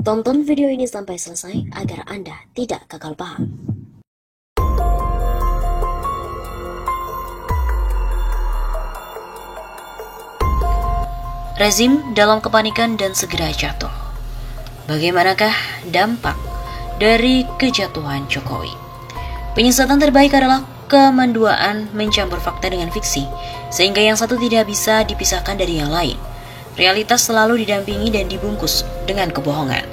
Tonton video ini sampai selesai agar Anda tidak gagal paham. Rezim dalam kepanikan dan segera jatuh. Bagaimanakah dampak dari kejatuhan Jokowi? Penyesatan terbaik adalah kemenduaan mencampur fakta dengan fiksi, sehingga yang satu tidak bisa dipisahkan dari yang lain. Realitas selalu didampingi dan dibungkus dengan kebohongan.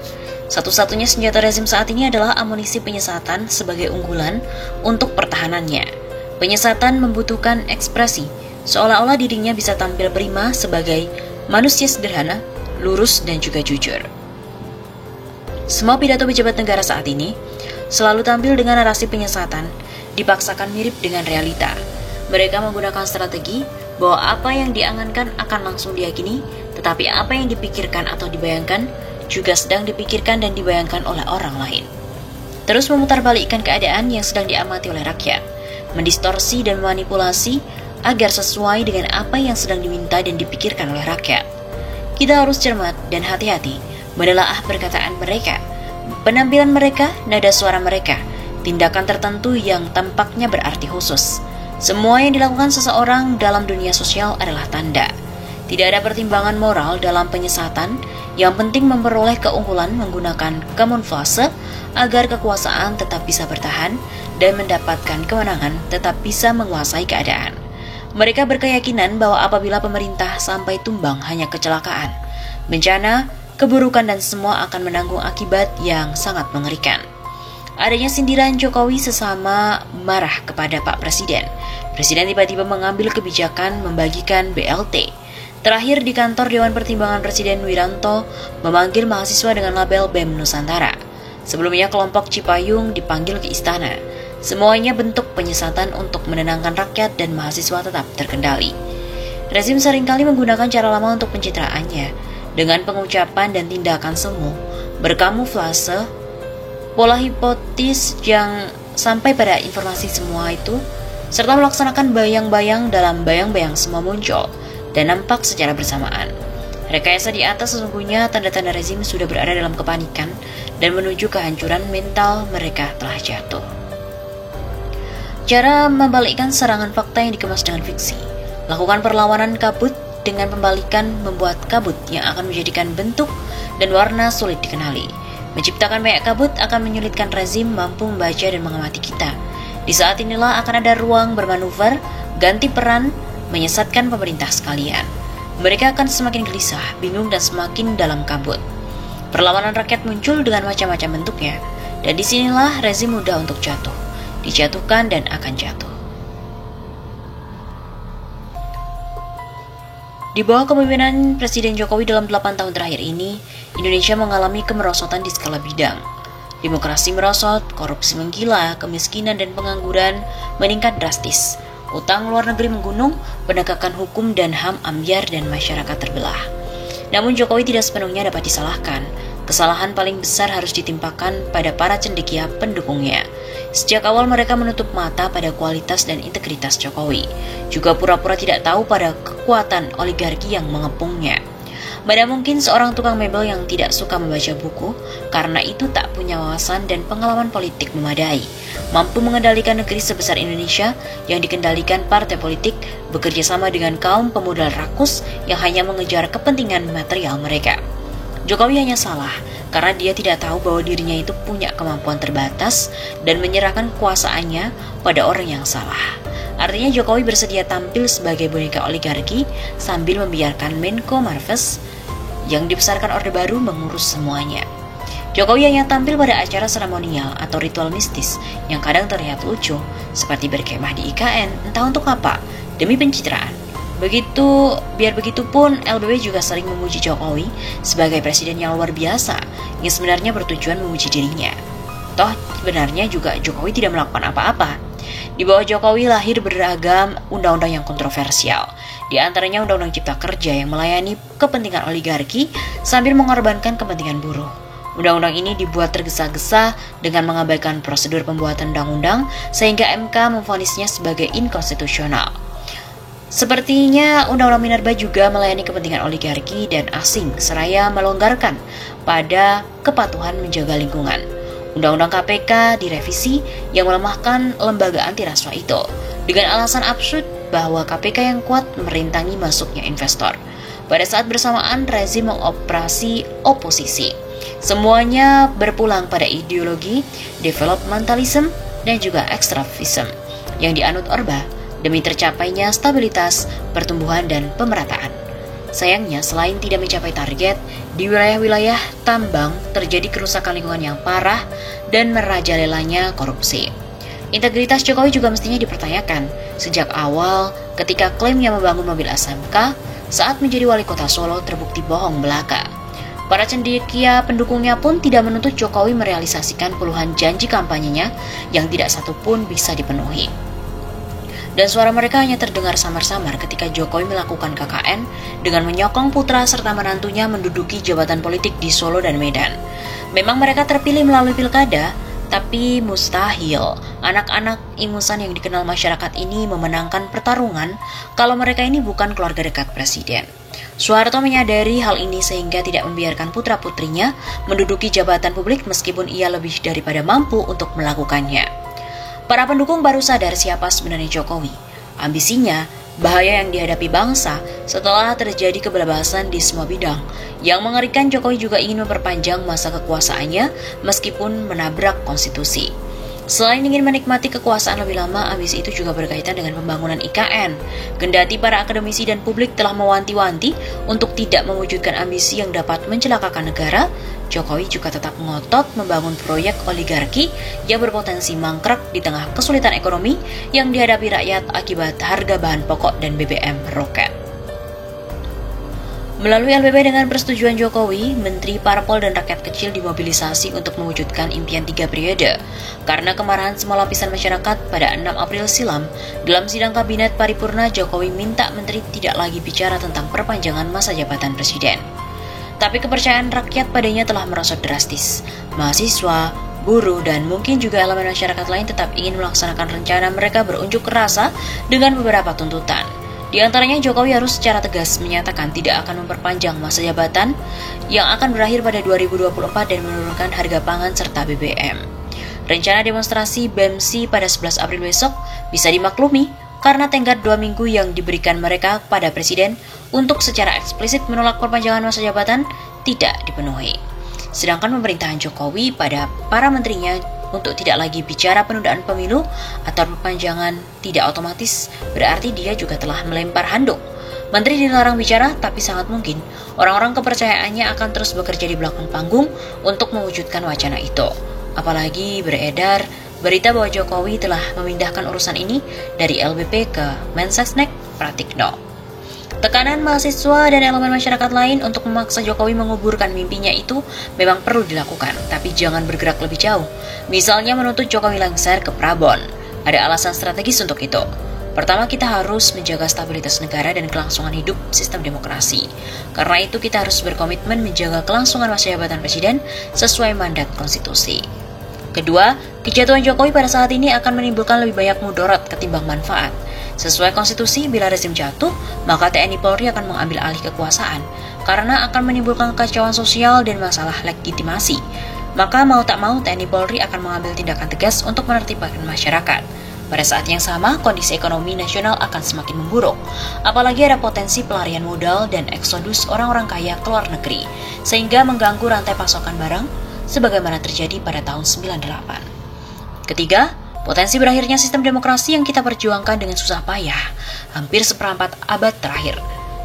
Satu-satunya senjata rezim saat ini adalah amunisi penyesatan sebagai unggulan untuk pertahanannya. Penyesatan membutuhkan ekspresi, seolah-olah dirinya bisa tampil prima sebagai manusia sederhana, lurus, dan juga jujur. Semua pidato pejabat negara saat ini selalu tampil dengan narasi penyesatan, dipaksakan mirip dengan realita. Mereka menggunakan strategi bahwa apa yang diangankan akan langsung diyakini, tetapi apa yang dipikirkan atau dibayangkan juga sedang dipikirkan dan dibayangkan oleh orang lain. Terus memutarbalikkan keadaan yang sedang diamati oleh rakyat, mendistorsi dan memanipulasi agar sesuai dengan apa yang sedang diminta dan dipikirkan oleh rakyat. Kita harus cermat dan hati-hati menelaah perkataan mereka, penampilan mereka, nada suara mereka, tindakan tertentu yang tampaknya berarti khusus. Semua yang dilakukan seseorang dalam dunia sosial adalah tanda. Tidak ada pertimbangan moral dalam penyesatan, yang penting memperoleh keunggulan menggunakan kamuflase agar kekuasaan tetap bisa bertahan dan mendapatkan kemenangan tetap bisa menguasai keadaan. Mereka berkeyakinan bahwa apabila pemerintah sampai tumbang hanya kecelakaan, bencana, keburukan dan semua akan menanggung akibat yang sangat mengerikan. Adanya sindiran Jokowi sesama marah kepada Pak Presiden. Presiden tiba-tiba mengambil kebijakan membagikan BLT. Terakhir di kantor Dewan Pertimbangan Presiden Wiranto memanggil mahasiswa dengan label BEM Nusantara. Sebelumnya kelompok Cipayung dipanggil ke istana. Semuanya bentuk penyesatan untuk menenangkan rakyat dan mahasiswa tetap terkendali. Rezim seringkali menggunakan cara lama untuk pencitraannya, dengan pengucapan dan tindakan semu, berkamuflase, pola hipotesis yang sampai pada informasi semua itu, serta melaksanakan bayang-bayang dalam bayang-bayang semua muncul dan nampak secara bersamaan. Rekayasa di atas sesungguhnya tanda-tanda rezim sudah berada dalam kepanikan dan menuju kehancuran mental mereka telah jatuh. Cara membalikkan serangan fakta yang dikemas dengan fiksi. Lakukan perlawanan kabut dengan pembalikan membuat kabut yang akan menjadikan bentuk dan warna sulit dikenali. Menciptakan banyak kabut akan menyulitkan rezim mampu membaca dan mengamati kita. Di saat inilah akan ada ruang bermanuver, ganti peran, menyesatkan pemerintah sekalian. Mereka akan semakin gelisah, bingung dan semakin dalam kabut. Perlawanan rakyat muncul dengan macam-macam bentuknya, dan disinilah rezim mudah untuk jatuh, dijatuhkan dan akan jatuh. Di bawah kepemimpinan Presiden Jokowi dalam 8 tahun terakhir ini, Indonesia mengalami kemerosotan di skala bidang. Demokrasi merosot, korupsi menggila, kemiskinan dan pengangguran meningkat drastis. Utang luar negeri menggunung, penegakan hukum dan HAM ambyar dan masyarakat terbelah. Namun Jokowi tidak sepenuhnya dapat disalahkan. Kesalahan paling besar harus ditimpakan pada para cendekia pendukungnya. Sejak awal mereka menutup mata pada kualitas dan integritas Jokowi, juga pura-pura tidak tahu pada kekuatan oligarki yang mengepungnya. Mana mungkin seorang tukang mebel yang tidak suka membaca buku, karena itu tak punya wawasan dan pengalaman politik memadai, mampu mengendalikan negeri sebesar Indonesia yang dikendalikan partai politik bekerja sama dengan kaum pemodal rakus yang hanya mengejar kepentingan material mereka. Jokowi hanya salah karena dia tidak tahu bahwa dirinya itu punya kemampuan terbatas dan menyerahkan kekuasaannya pada orang yang salah. Artinya Jokowi bersedia tampil sebagai boneka oligarki sambil membiarkan Menko Marves yang dibesarkan Orde Baru mengurus semuanya. Jokowi hanya tampil pada acara seremonial atau ritual mistis yang kadang terlihat lucu, seperti berkemah di IKN, entah untuk apa, demi pencitraan. Biar begitu pun LBW juga sering memuji Jokowi sebagai presiden yang luar biasa, yang sebenarnya bertujuan memuji dirinya. Toh sebenarnya juga Jokowi tidak melakukan apa-apa. Di bawah Jokowi lahir beragam undang-undang yang kontroversial. Di antaranya Undang-Undang Cipta Kerja yang melayani kepentingan oligarki sambil mengorbankan kepentingan buruh. Undang-undang ini dibuat tergesa-gesa dengan mengabaikan prosedur pembuatan undang-undang sehingga MK memvonisnya sebagai inkonstitusional. Sepertinya Undang-Undang Minerba juga melayani kepentingan oligarki dan asing seraya melonggarkan pada kepatuhan menjaga lingkungan. Undang-Undang KPK direvisi yang melemahkan lembaga anti rasuah itu dengan alasan absurd bahwa KPK yang kuat merintangi masuknya investor. Pada saat bersamaan rezim mengoperasi oposisi. Semuanya berpulang pada ideologi developmentalism dan juga ekstraktivisme yang dianut Orba demi tercapainya stabilitas, pertumbuhan, dan pemerataan. Sayangnya, selain tidak mencapai target, di wilayah-wilayah tambang terjadi kerusakan lingkungan yang parah dan merajalelanya korupsi. Integritas Jokowi juga mestinya dipertanyakan sejak awal ketika klaimnya membangun mobil SMK saat menjadi wali kota Solo terbukti bohong belaka. Para cendekia pendukungnya pun tidak menuntut Jokowi merealisasikan puluhan janji kampanyenya yang tidak satu pun bisa dipenuhi. Dan suara mereka hanya terdengar samar-samar ketika Jokowi melakukan KKN dengan menyokong putra serta menantunya menduduki jabatan politik di Solo dan Medan. Memang mereka terpilih melalui pilkada, tapi mustahil anak-anak ingusan yang dikenal masyarakat ini memenangkan pertarungan kalau mereka ini bukan keluarga dekat presiden. Soeharto menyadari hal ini sehingga tidak membiarkan putra-putrinya menduduki jabatan publik meskipun ia lebih daripada mampu untuk melakukannya. Para pendukung baru sadar siapa sebenarnya Jokowi. Ambisinya, bahaya yang dihadapi bangsa setelah terjadi kebebasan di semua bidang. Yang mengerikan, Jokowi juga ingin memperpanjang masa kekuasaannya meskipun menabrak konstitusi. Selain ingin menikmati kekuasaan lebih lama, ambisi itu juga berkaitan dengan pembangunan IKN. Kendati para akademisi dan publik telah mewanti-wanti untuk tidak mewujudkan ambisi yang dapat mencelakakan negara, Jokowi juga tetap ngotot membangun proyek oligarki yang berpotensi mangkrak di tengah kesulitan ekonomi yang dihadapi rakyat akibat harga bahan pokok dan BBM meroket. Melalui LBP dengan persetujuan Jokowi, Menteri Parpol dan rakyat kecil dimobilisasi untuk mewujudkan impian 3 periode. Karena kemarahan semua lapisan masyarakat pada 6 April silam, dalam sidang kabinet paripurna Jokowi minta menteri tidak lagi bicara tentang perpanjangan masa jabatan presiden. Tapi kepercayaan rakyat padanya telah merosot drastis. Mahasiswa, buruh, dan mungkin juga elemen masyarakat lain tetap ingin melaksanakan rencana mereka berunjuk rasa dengan beberapa tuntutan. Di antaranya Jokowi harus secara tegas menyatakan tidak akan memperpanjang masa jabatan yang akan berakhir pada 2024 dan menurunkan harga pangan serta BBM. Rencana demonstrasi BEMSI pada 11 April besok bisa dimaklumi karena tenggat 2 minggu yang diberikan mereka pada Presiden untuk secara eksplisit menolak perpanjangan masa jabatan tidak dipenuhi. Sedangkan pemerintahan Jokowi pada para menterinya untuk tidak lagi bicara penundaan pemilu atau perpanjangan tidak otomatis berarti dia juga telah melempar handuk. Menteri dilarang bicara, tapi sangat mungkin orang-orang kepercayaannya akan terus bekerja di belakang panggung untuk mewujudkan wacana itu. Apalagi beredar berita bahwa Jokowi telah memindahkan urusan ini dari LBP ke Mensesnek Pratikno. Tekanan mahasiswa dan elemen masyarakat lain untuk memaksa Jokowi menguburkan mimpinya itu memang perlu dilakukan, tapi jangan bergerak lebih jauh. Misalnya menuntut Jokowi lengser ke Prabon. Ada alasan strategis untuk itu. Pertama, kita harus menjaga stabilitas negara dan kelangsungan hidup sistem demokrasi. Karena itu kita harus berkomitmen menjaga kelangsungan masa jabatan presiden sesuai mandat konstitusi. Kedua, kejatuhan Jokowi pada saat ini akan menimbulkan lebih banyak mudarat ketimbang manfaat. Sesuai konstitusi, bila rezim jatuh, maka TNI Polri akan mengambil alih kekuasaan karena akan menimbulkan kekacauan sosial dan masalah legitimasi. Maka mau tak mau TNI Polri akan mengambil tindakan tegas untuk menertibkan masyarakat. Pada saat yang sama, kondisi ekonomi nasional akan semakin memburuk. Apalagi ada potensi pelarian modal dan eksodus orang-orang kaya ke luar negeri, sehingga mengganggu rantai pasokan barang sebagaimana terjadi pada tahun 98. Ketiga, potensi berakhirnya sistem demokrasi yang kita perjuangkan dengan susah payah hampir seperempat abad terakhir.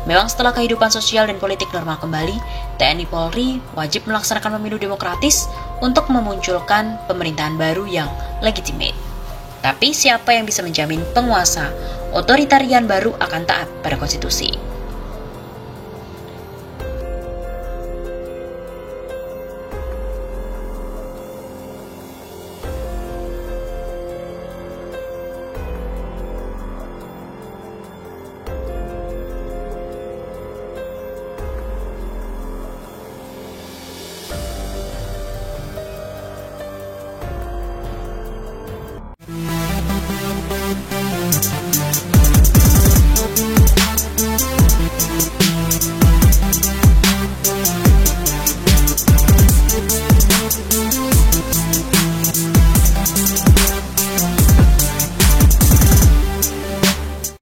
Memang setelah kehidupan sosial dan politik normal kembali, TNI Polri wajib melaksanakan pemilu demokratis untuk memunculkan pemerintahan baru yang legitimate. Tapi siapa yang bisa menjamin penguasa otoritarian baru akan taat pada konstitusi?